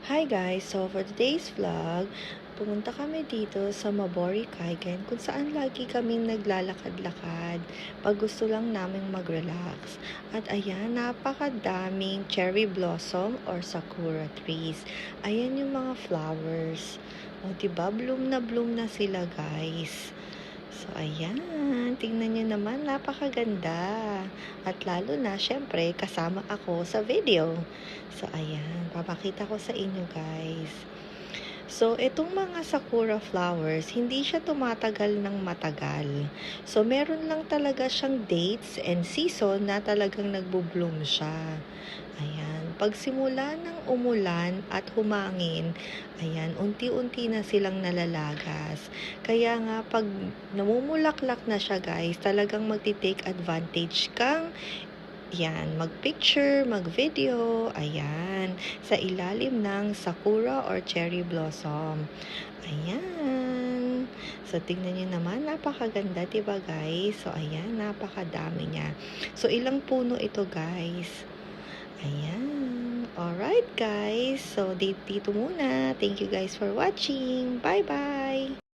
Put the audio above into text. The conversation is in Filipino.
Hi guys! So for today's vlog, pumunta kami dito sa Mabori Kaigan kung saan lagi kaming naglalakad-lakad pag gusto lang naming mag-relax. At ayan, napakadaming cherry blossom or sakura trees. Ayan yung mga flowers. O diba, bloom na sila guys. So, ayan. Tingnan nyo naman, napakaganda. At lalo na, syempre, kasama ako sa video. So, ayan. Papakita ko sa inyo, guys. So, itong mga sakura flowers, hindi siya tumatagal ng matagal. So, meron lang talaga siyang dates and season na talagang nagbo-bloom siya. Ayan. Pagsimula ng umulan at humangin, ayan, unti-unti na silang nalalagas. Kaya nga, pag namumulaklak na siya, guys, talagang magti-take advantage kang yan, mag-picture, mag-video, ayan, sa ilalim ng sakura or cherry blossom. Ayan. So, tingnan nyo naman, napakaganda, diba guys? So, ayan, napakadami niya. So, ilang puno ito, guys? Ayan. Alright, guys. So, dito muna. Thank you guys for watching. Bye-bye!